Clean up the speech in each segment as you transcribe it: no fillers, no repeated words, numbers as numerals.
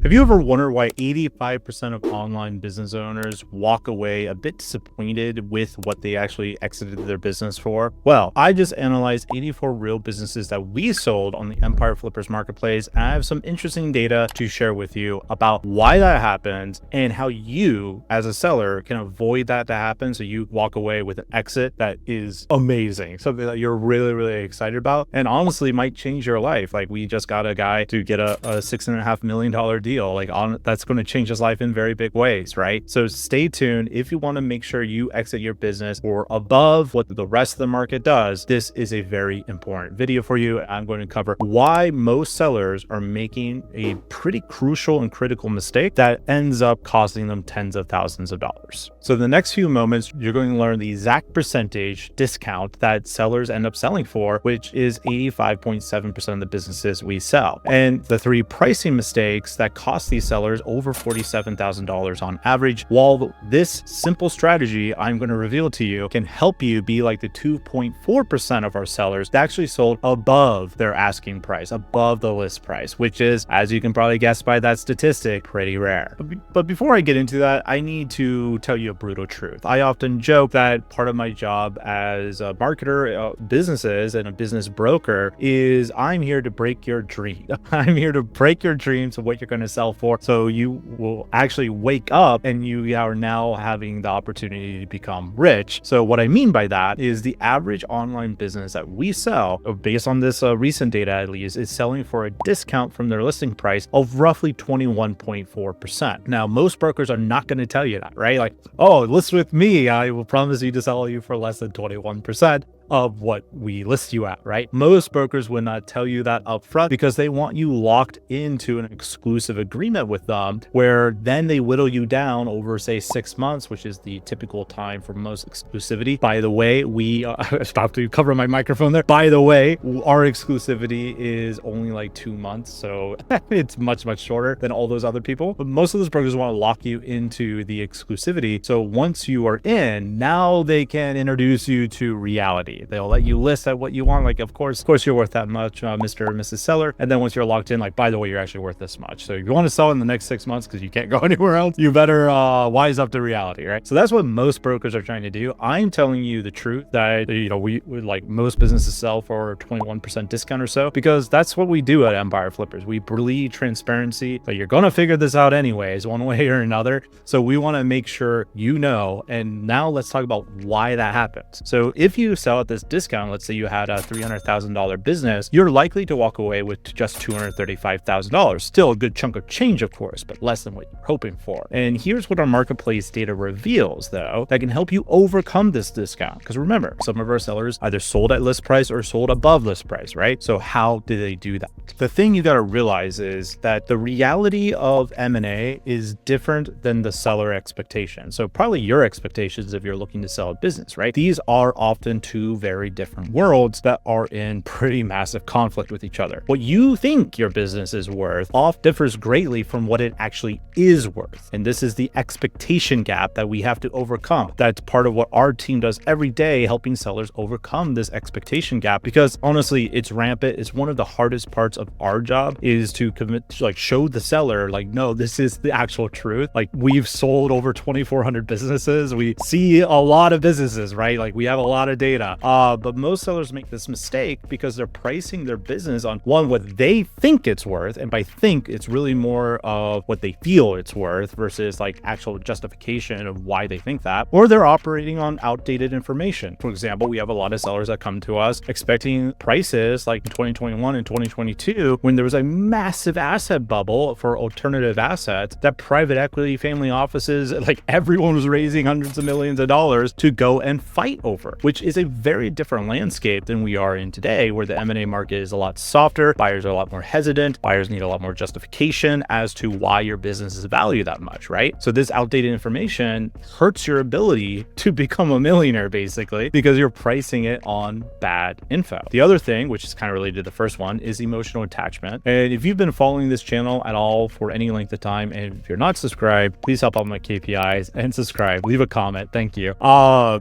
Have you ever wondered why 85% of online business owners walk away a bit disappointed with what they actually exited their business for? Well, I just analyzed 84 real businesses that we sold on the Empire Flippers marketplace, and I have some interesting data to share with you about why that happens and how you, as a seller, can avoid that to happen so you walk away with an exit that is amazing, something that you're really, really excited about, and honestly might change your life. Like, we just got a guy to get a $6.5 million deal. That's going to change his life in very big ways, right? So stay tuned. If you want to make sure you exit your business or above what the rest of the market does, this is a very important video for you. I'm going to cover why most sellers are making a pretty crucial and critical mistake that ends up costing them tens of thousands of dollars. So in the next few moments, you're going to learn the exact percentage discount that sellers end up selling for, which is 85.7% of the businesses we sell, and the three pricing mistakes that cost these sellers over $47,000 on average. While this simple strategy I'm going to reveal to you can help you be like the 2.4% of our sellers that actually sold above their asking price, above the list price, which is, as you can probably guess by that statistic, pretty rare. But before I get into that, I need to tell you a brutal truth. I often joke that part of my job as a marketer, businesses, and a business broker is I'm here to break your dream. I'm here to break your dreams of what you're going to sell for, so you will actually wake up and you are now having the opportunity to become rich. So what I mean by that is the average online business that we sell, based on this recent data at least, is selling for a discount from their listing price of roughly 21.4%. Now, most brokers are not going to tell you that, right? Like, oh, list with me, I will promise you to sell you for less than 21% of what we list you at, right? Most brokers would not tell you that up front because they want you locked into an exclusive agreement with them, where then they whittle you down over, say, 6 months, which is the typical time for most exclusivity. By the way, we stop to cover my microphone there. By the way, our exclusivity is only like 2 months, so it's much shorter than all those other people. But most of those brokers want to lock you into the exclusivity, so once you are in, now they can introduce you to reality. They'll let you list at what you want. Like, of course you're worth that much, Mr. or Mrs. Seller. And then once you're locked in, like, by the way, you're actually worth this much. So if you want to sell in the next 6 months because you can't go anywhere else, you better wise up to reality, right? So that's what most brokers are trying to do. I'm telling you the truth that, we like most businesses sell for 21% discount or so, because that's what we do at Empire Flippers. We believe transparency, that you're going to figure this out anyways, one way or another. So we want to make sure you know. And now let's talk about why that happens. So if you sell at this discount, let's say you had a $300,000 business, you're likely to walk away with just $235,000. Still a good chunk of change, of course, but less than what you're hoping for. And here's what our marketplace data reveals, though, that can help you overcome this discount. Because remember, some of our sellers either sold at list price or sold above list price, right? So how do they do that? The thing you got to realize is that the reality of M&A is different than the seller expectation. So probably your expectations if you're looking to sell a business, right? These are often two very different worlds that are in pretty massive conflict with each other. What you think your business is worth often differs greatly from what it actually is worth. And this is the expectation gap that we have to overcome. That's part of what our team does every day, helping sellers overcome this expectation gap, because honestly, it's rampant. It's one of the hardest parts of our job, is to commit to, like, show the seller, like, no, this is the actual truth. Like, we've sold over 2,400 businesses. We see a lot of businesses, right? Like, we have a lot of data. But most sellers make this mistake because they're pricing their business on what they think it's worth. And by think, it's really more of what they feel it's worth versus like actual justification of why they think that. Or they're operating on outdated information. For example, we have a lot of sellers that come to us expecting prices like in 2021 and 2022, when there was a massive asset bubble for alternative assets that private equity, family offices, like everyone was raising hundreds of millions of dollars to go and fight over, which is a very different landscape than we are in today, where the M&A market is a lot softer. Buyers are a lot more hesitant. Buyers need a lot more justification as to why your business is valued that much, right? So this outdated information hurts your ability to become a millionaire, basically, because you're pricing it on bad info. The other thing, which is kind of related to the first one, is emotional attachment. And if you've been following this channel at all for any length of time, and if you're not subscribed, please help out my KPIs and subscribe. Leave a comment. Thank you.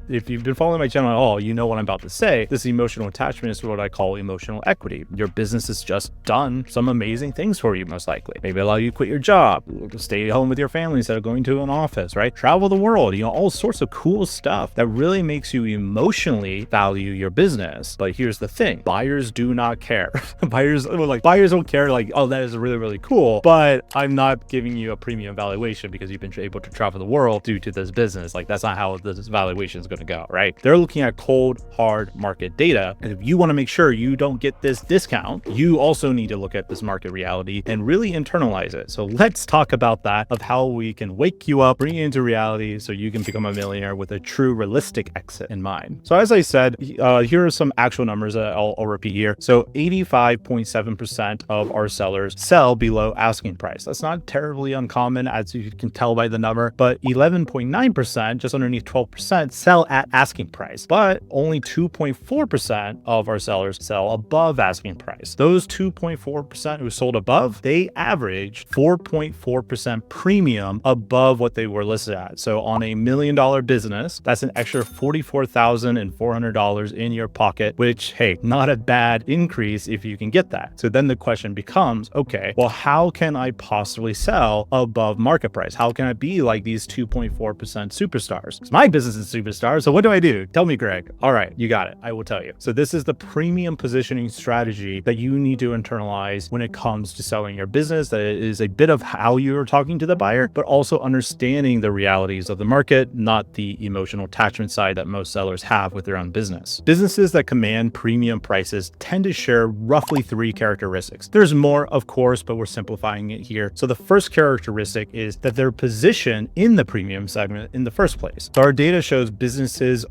If you've been following my channel at all, you know what I'm about to say, this emotional attachment is what I call emotional equity. Your business has just done some amazing things for you, most likely. Maybe allow you to quit your job, stay home with your family instead of going to an office, right? Travel the world, all sorts of cool stuff that really makes you emotionally value your business. But here's the thing, buyers do not care. Buyers don't care, like, oh, that is really, really cool, but I'm not giving you a premium valuation because you've been able to travel the world due to this business. Like, that's not how this valuation is going to go, right? They're looking at cold, hard market data. And if you want to make sure you don't get this discount, you also need to look at this market reality and really internalize it. So let's talk about that, of how we can wake you up, bring you into reality so you can become a millionaire with a true realistic exit in mind. So as I said, here are some actual numbers that I'll repeat here. So 85.7% of our sellers sell below asking price. That's not terribly uncommon, as you can tell by the number, but 11.9%, just underneath 12%, sell at asking price, but only 2.4% of our sellers sell above asking price. Those 2.4% who sold above, they averaged 4.4% premium above what they were listed at. So on a $1 million business, that's an extra $44,400 in your pocket, which, hey, not a bad increase if you can get that. So then the question becomes, okay, well, how can I possibly sell above market price? How can I be like these 2.4% superstars? Because my business is superstar. So what do I do? Tell me, Greg. All right, you got it. I will tell you. So this is the premium positioning strategy that you need to internalize when it comes to selling your business. That is a bit of how you're talking to the buyer, but also understanding the realities of the market, not the emotional attachment side that most sellers have with their own business. Businesses that command premium prices tend to share roughly 3 characteristics. There's more, of course, but we're simplifying it here. So the first characteristic is that they're positioned in the premium segment in the first place. So our data shows businesses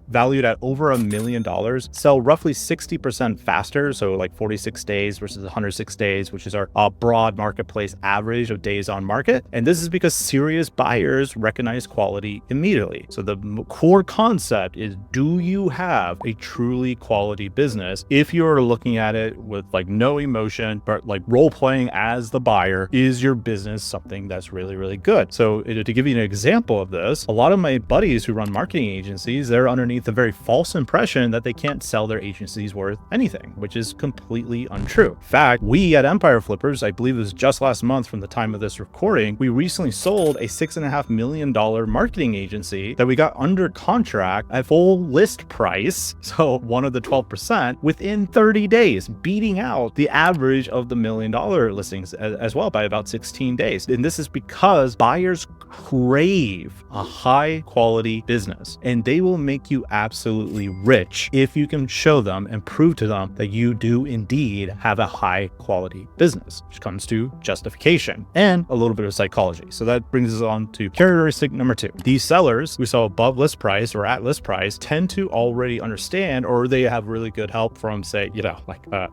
valued at over $1 million sell roughly 60% faster. So like 46 days versus 106 days, which is our broad marketplace average of days on market. And this is because serious buyers recognize quality immediately. So the core concept is, do you have a truly quality business? If you're looking at it with like no emotion, but like role playing as the buyer, is your business something that's really, really good? So to give you an example of this, a lot of my buddies who run marketing agencies, they're underneath a very false impression that they can't sell their agencies worth anything, which is completely untrue. In fact, we at Empire Flippers, I believe it was just last month from the time of this recording, we recently sold a $6.5 million marketing agency that we got under contract at full list price, so one of the 12%, within 30 days, beating out the average of the $1 million listings as well by about 16 days. And this is because buyers crave a high quality business, and they will make you absolutely rich if you can show them and prove to them that you do indeed have a high quality business, which comes to justification and a little bit of psychology. So that brings us on to characteristic number 2. These sellers who sell above list price or at list price tend to already understand, or they have really good help from, say,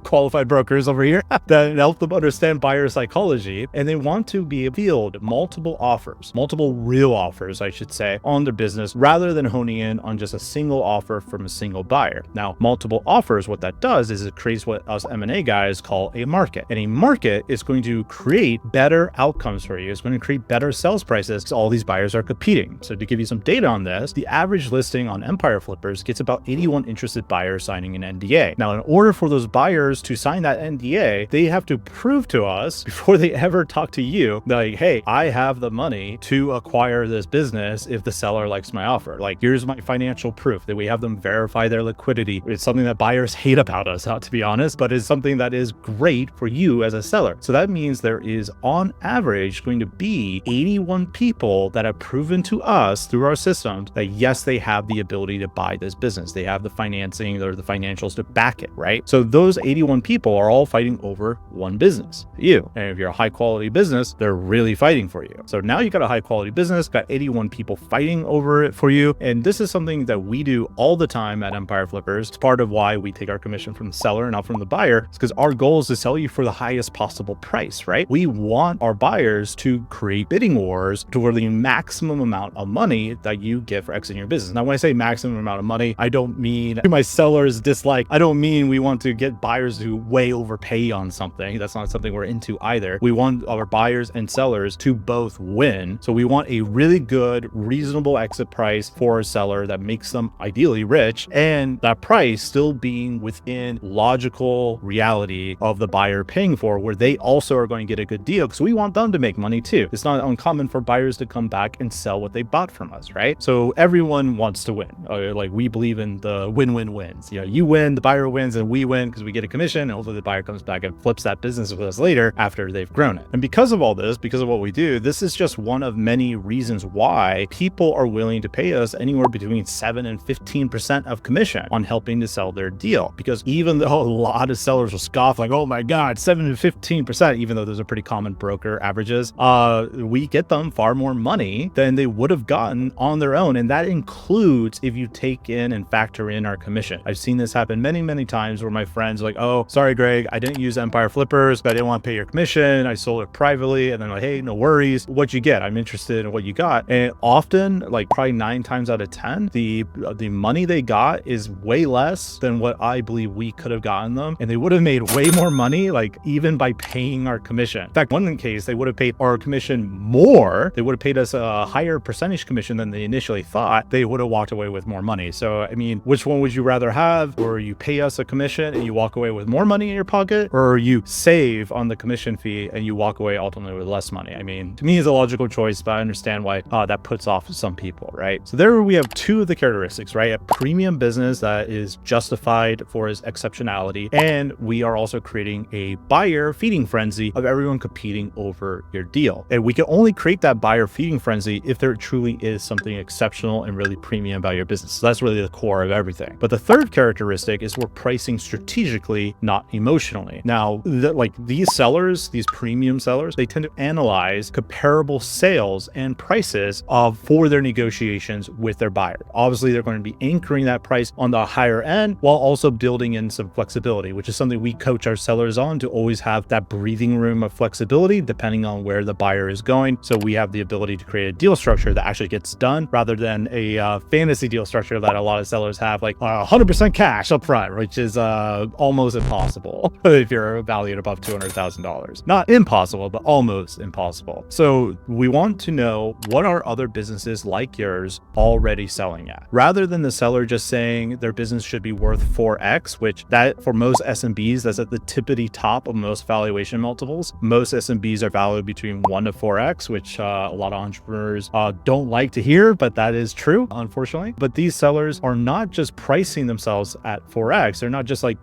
qualified brokers over here that help them understand buyer psychology, and they want to be field multiple offers, multiple real offers, I should say, on their business rather than honing in on just a single offer from a single buyer. Now, multiple offers, what that does is it creates what us M&A guys call a market. And a market is going to create better outcomes for you. It's going to create better sales prices because all these buyers are competing. So to give you some data on this, the average listing on Empire Flippers gets about 81 interested buyers signing an NDA. Now, in order for those buyers to sign that NDA, they have to prove to us before they ever talk to you, like, hey, I have the money to acquire this business if the seller likes my offer. Like, here's my financial proof that we have them verify their liquidity. It's something that buyers hate about us, to be honest, but it's something that is great for you as a seller. So that means there is on average going to be 81 people that have proven to us through our systems that yes, they have the ability to buy this business. They have the financing or the financials to back it, right? So those 81 people are all fighting over one business, you. And if you're a high quality business, they're really fighting for you. So now you got a high quality business, got 81 people fighting over it for you. And this is something that we do all the time at Empire Flippers. It's part of why we take our commission from the seller and not from the buyer. It's because our goal is to sell you for the highest possible price, right? We want our buyers to create bidding wars to where the maximum amount of money that you get for exiting your business. Now, when I say maximum amount of money, I don't mean my sellers dislike. I don't mean we want to get buyers to way overpay on something. That's not something we're into either. We want our buyers and sellers to both win. So we want a really good, reasonable exit price for a seller that makes them ideally rich, and that price still being within logical reality of the buyer paying for, where they also are going to get a good deal because we want them to make money too. It's not uncommon for buyers to come back and sell what they bought from us, right? So everyone wants to win. Like, we believe in the win-win wins. You win, the buyer wins, and we win because we get a commission, and hopefully the buyer comes back and flips that business with us later after they've grown it. And because of all this, because of what we do, this is just one of many reasons why people are willing to pay us anywhere between 7 and 15% of commission on helping to sell their deal. Because even though a lot of sellers will scoff like, oh my God, 7 to 15%, even though those are pretty common broker averages, we get them far more money than they would have gotten on their own. And that includes if you take in and factor in our commission. I've seen this happen many, many times where my friends are like, oh, sorry, Greg, I didn't use Empire Flippers, but I didn't want to pay your commission. I sold it privately. And then like, hey, no worries. What'd you get? I'm interested in what you got. And often, like probably 9 times out of 10, the money they got is way less than what I believe we could have gotten them. And they would have made way more money, like even by paying our commission. In fact, one case, they would have paid our commission more. They would have paid us a higher percentage commission than they initially thought. They would have walked away with more money. So, I mean, which one would you rather have? Or you pay us a commission and you walk away with more money in your pocket, or you save on the commission fee and you walk away ultimately with less money? I mean, to me, it's a logical choice, but I understand why that puts off some people, right? So there we have 2 of the characteristics, right? A premium business that is justified for its exceptionality, and we are also creating a buyer feeding frenzy of everyone competing over your deal. And we can only create that buyer feeding frenzy if there truly is something exceptional and really premium about your business. So that's really the core of everything. But the third characteristic is we're pricing strategically, not emotionally. Now, like these sellers, these premium sellers, they tend to analyze comparable sales and prices for their negotiations with their buyer. Obviously, they're going to be anchoring that price on the higher end while also building in some flexibility, which is something we coach our sellers on, to always have that breathing room of flexibility depending on where the buyer is going. So we have the ability to create a deal structure that actually gets done, rather than a fantasy deal structure that a lot of sellers have, like 100% cash up front, which is almost impossible if you're valued above $200,000. Not impossible, but almost impossible. So we want to know, what are other businesses like yours already selling at? Rather than the seller just saying their business should be worth 4x, which that for most SMBs, that's at the tippity top of most valuation multiples. Most SMBs are valued between 1 to 4x, which a lot of entrepreneurs don't like to hear, but that is true, unfortunately. But these sellers are not just pricing themselves at 4x. They're not just like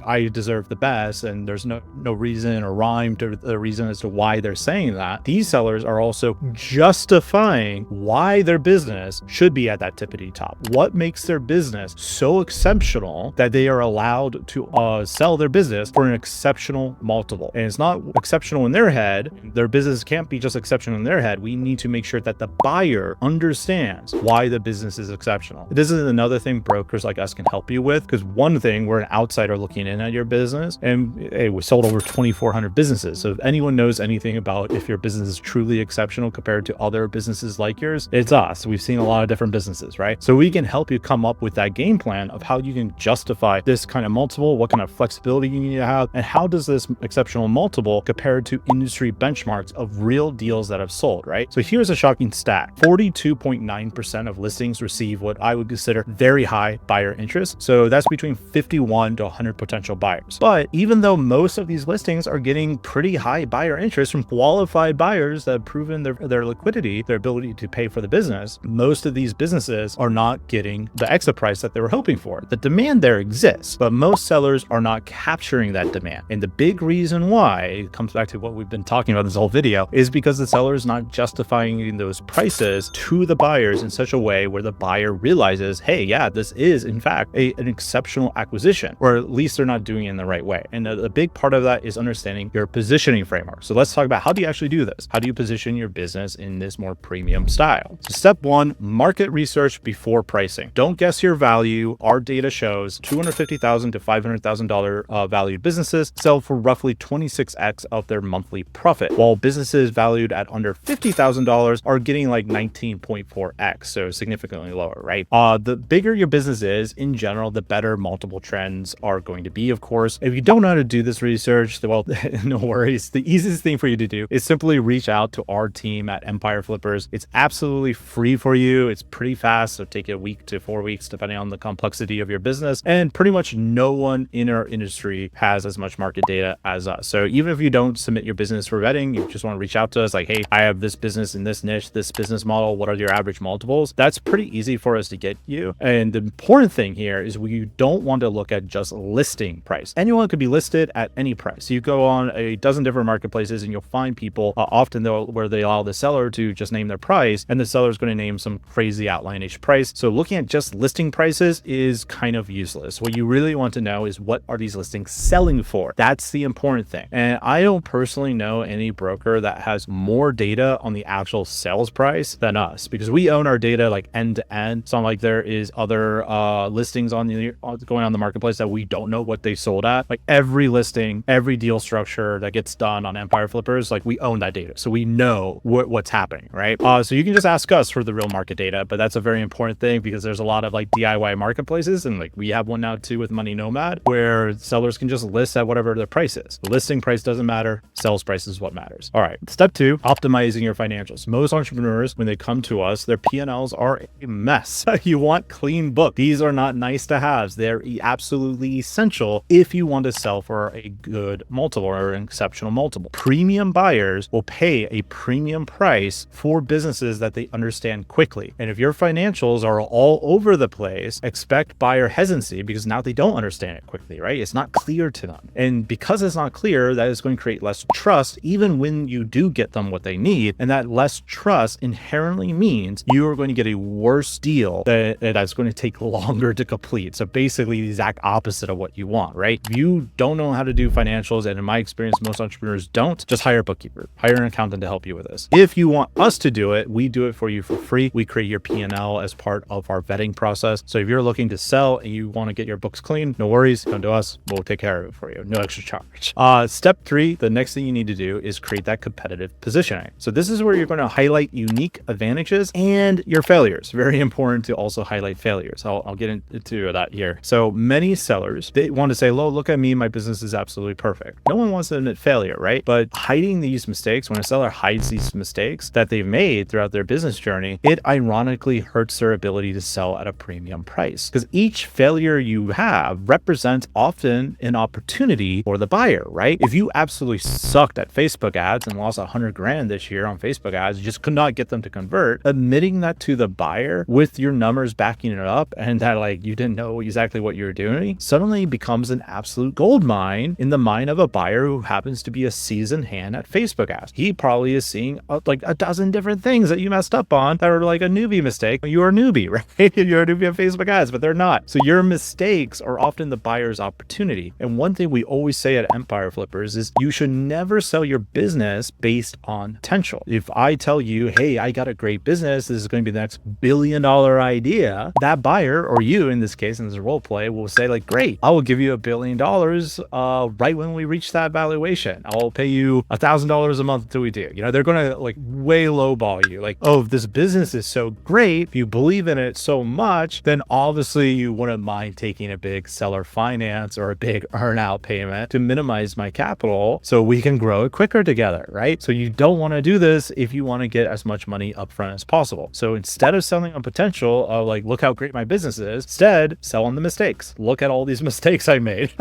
I deserve the best, and there's no reason or rhyme to the reason as to why they're saying that. These sellers are also justifying why their business should be at that tippity top. What makes their business so exceptional that they are allowed to sell their business for an exceptional multiple? And it's not exceptional in their head. Their business can't be just exceptional in their head. We need to make sure that the buyer understands why the business is exceptional. This is another thing brokers like us can help you with, because one thing, we're an outsider looking in at your business, and hey, we sold over 2,400 businesses. So if anyone knows anything about if your business is truly exceptional compared to other businesses like yours, it's us. We've seen a lot of different businesses, right? So we can help you come up with that game plan of how you can justify this kind of multiple, what kind of flexibility you need to have, and how does this exceptional multiple compare to industry benchmarks of real deals that have sold, right? So here's a shocking stat. 42.9% of listings receive what I would consider very high buyer interest. So that's between 51 to 100 potential buyers. But even though most of these listings are getting pretty high buyer interest from qualified buyers that have proven their liquidity, their ability to pay for the business, most of these businesses are not getting the exit price that they were hoping for. The demand there exists, but most sellers are not capturing that demand. And the big reason why, it comes back to what we've been talking about this whole video, is because the seller is not justifying those prices to the buyers in such a way where the buyer realizes, hey, yeah, this is in fact an exceptional acquisition, or at least they're not doing it in the right way. And a big part of that is understanding your positioning framework. So let's talk about, how do you actually do this? How do you position your business in this more premium style? So step 1, market research before pricing. Don't guess your value. Our data shows $250,000 to $500,000 valued businesses sell for roughly 26x of their monthly profit, while businesses valued at under $50,000 are getting like 19.4x, so significantly lower, right? The bigger your business is, in general, the better multiple trends are going to be, of course. If you don't know how to do this research, well, no worries. The easiest thing for you to do is simply reach out to our team at Empire Flippers. It's absolutely free for you. It's pretty fast. So take a week to 4 weeks, depending on the complexity of your business. And pretty much no one in our industry has as much market data as us. So even if you don't submit your business for vetting, you just want to reach out to us like, hey, I have this business in this niche, this business model. What are your average multiples? That's pretty easy for us to get you. And the important thing here is we don't want to look at just listing price. Anyone could be listed at any price. You go on a dozen different marketplaces and you'll find people often where they allow the seller to just name their price, and the seller is going to name some crazy outlandish price. So looking at just listing prices is kind of useless. What you really want to know is what are these listings selling for? That's the important thing. And I don't personally know any broker that has more data on the actual sales price than us, because we own our data like end to end. It's not like there is other listings going on the marketplace that we don't know what they sold at. Like every listing, every deal structure that gets done on Empire Flippers, like we own that data. So we know what's happening, right? So you can just ask us for the real market data, but that's a very important thing because there's a lot of like DIY marketplaces, and like we have one now too with Money Nomad, where sellers can just list at whatever their price is. The listing price doesn't matter. Sales price is what matters. All right. Step 2, optimizing your financials. Most entrepreneurs, when they come to us, their P&Ls are a mess. You want clean book. These are not nice to haves. They're absolutely essential if you want to sell for a good multiple or an exceptional multiple. Premium buyers will pay a premium price for businesses that they understand quickly. And if your financials are all over the place, expect buyer hesitancy because now they don't understand it quickly, right? It's not clear to them. And because it's not clear, that is going to create less trust even when you do get them what they need. And that less trust inherently means you are going to get a worse deal that's going to take longer to complete. So basically the exact opposite of what you want, right? If you don't know how to do financials, and in my experience, most entrepreneurs don't, just hire a bookkeeper, hire an accountant to help you with this. If you want us to do it, we do it for you for free. We create your P&L as part of our vetting process. So if you're looking to sell and you want to get your books clean, no worries, come to us. We'll take care of it for you. No extra charge. Step 3, the next thing you need to do is create that competitive positioning. So this is where you're going to highlight unique advantages and your failures. Very important to also highlight failures. I'll get into that here. So many sellers, they want to say, look at me, my business is absolutely perfect. No one wants to admit failure, right? But hiding these mistakes, when a seller hides these mistakes that they've made throughout their business journey, it ironically hurts their ability to sell at a premium price, because each failure you have represents often an opportunity for the buyer, right? If you absolutely sucked at Facebook ads and lost $100,000 this year on Facebook ads, you just could not get them to convert, admitting that to the buyer with your numbers backing it up and that like you didn't know exactly what you were doing suddenly becomes an absolute gold mine in the mind of a buyer who happens to be a seasoned hand at Facebook ads. He probably is seeing like a dozen different things that you messed up on that are like a newbie mistake. You're a newbie, right? You're a newbie at Facebook ads, but they're not. So your mistakes are often the buyer's opportunity. And one thing we always say at Empire Flippers is you should never sell your business based on potential. If I tell you, hey, I got a great business, this is going to be the next $1 billion idea, that buyer, or you in this case, in this role play, will say like, great, I will give you $1 billion right when we reach that valuation. I'll pay you $1,000 a month until we do. You know, they're going to like way lowball you. Like, oh, if this business is so great, if you believe in it so much, then obviously you wouldn't mind taking a big seller finance or a big earn-out payment to minimize my capital so we can grow it quicker together, right? So you don't want to do this if you want to get as much money upfront as possible. So instead of selling on potential of like, look how great my business is, instead sell on the mistakes. Look at all these mistakes I made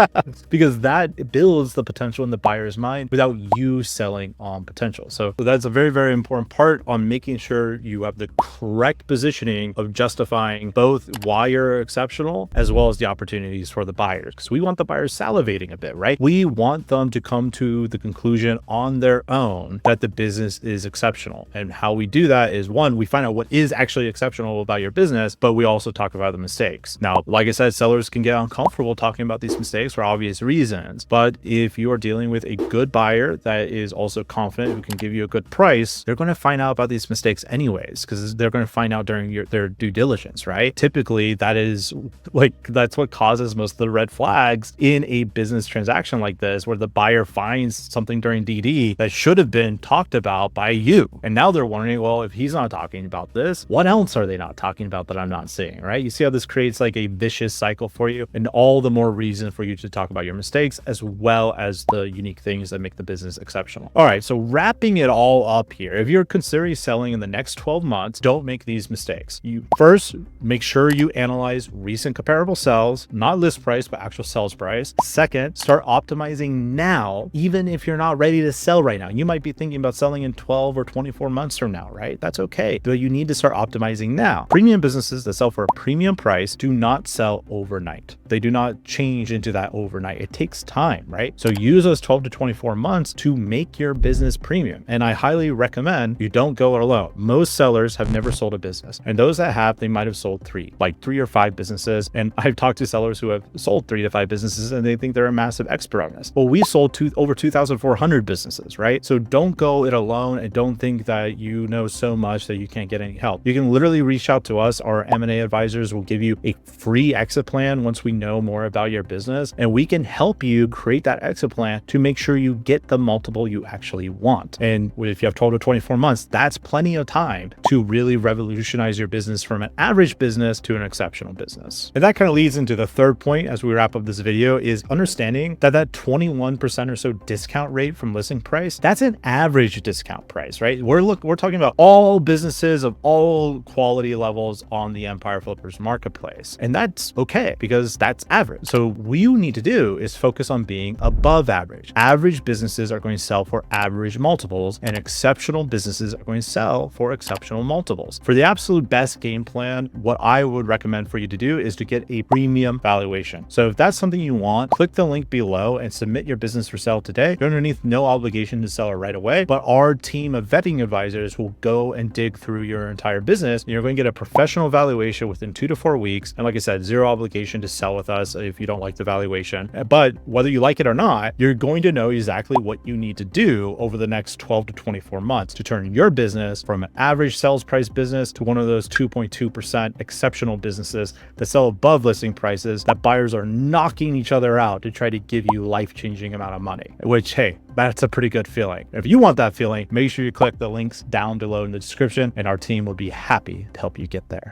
because that builds the potential in the buyer's mind without you selling on potential. So that's a very, very important part on making sure you have the correct positioning of justifying both why you're exceptional as well as the opportunities for the buyers, because we want the buyers salivating a bit, right? We want them to come to the conclusion on their own that the business is exceptional. And how we do that is, one, we find out what is actually exceptional about your business, but we also talk about the mistakes. Now, like I said, sellers can get uncomfortable talking about these mistakes for obvious reasons. But if you are dealing with a good buyer that is also confident, who can give you a good price, they're going to find out about these mistakes anyways, because they're going to find out during their due diligence, right? Typically, that's what causes most of the red flags in a business transaction like this, where the buyer finds something during DD that should have been talked about by you. And now they're wondering, well, if he's not talking about this, what else are they not talking about that I'm not seeing, right? You see how this creates like a vicious cycle for you, and all the more reason for you to talk about your mistakes as well as the unique things that make the business exceptional. All right, so wrapping it all up here. If you're considering selling in the next 12 months, don't make these mistakes. You first make sure you analyze recent comparable sales, not list price, but actual sales price. Second, start optimizing now, even if you're not ready to sell right now. You might be thinking about selling in 12 or 24 months from now, right? That's okay. But you need to start optimizing now. Premium businesses that sell for a premium price do not sell overnight. They do not change into that overnight. It takes time, right? So use those 12 to 24 months to make your business premium. And I highly recommend you don't go it alone. Most sellers have never sold a business. And those that have, they might have sold three or five businesses. And I've talked to sellers who have sold 3 to 5 businesses and they think they're a massive expert on this. Well, we sold over 2,400 businesses, right? So don't go it alone and don't think that you know so much that you can't get any help. You can literally reach out to us. Our M&A advisors will give you a free exit plan once we know more about your business, and we can help you create that exit plan to make sure you get the multiple you actually want. And if you have 12 to 24 months, that's plenty of time to really revolutionize your business from an average business to an exceptional business. And that kind of leads into the third point as we wrap up this video, is understanding that 21% or so discount rate from listing price, that's an average discount price, right? We're talking about all businesses of all quality levels on the Empire Flippers marketplace. And that's okay because that's average. So what you need to do is focus on being above average. Average businesses are going to sell for average multiples, and exceptional businesses are going to sell for exceptional multiples. For the absolute best game plan, what I would recommend for you to do is to get a premium valuation. So if that's something you want, click the link below and submit your business for sale today. You're underneath no obligation to sell it right away, but our team of vetting advisors will go and dig through your entire business. And you're going to get a professional valuation within 2 to 4 weeks. And like I said, zero obligation to sell with us if you don't like the valuation. But whether you like it or not, you're going to know exactly what you need to do over the next 12 to 24 months to turn your business from an average sales price business to one of those 2.2% exceptional businesses that sell above listing prices, that buyers are knocking each other out to try to give you life-changing amount of money, which, hey, that's a pretty good feeling. If you want that feeling, make sure you click the links down below in the description and our team will be happy to help you get there.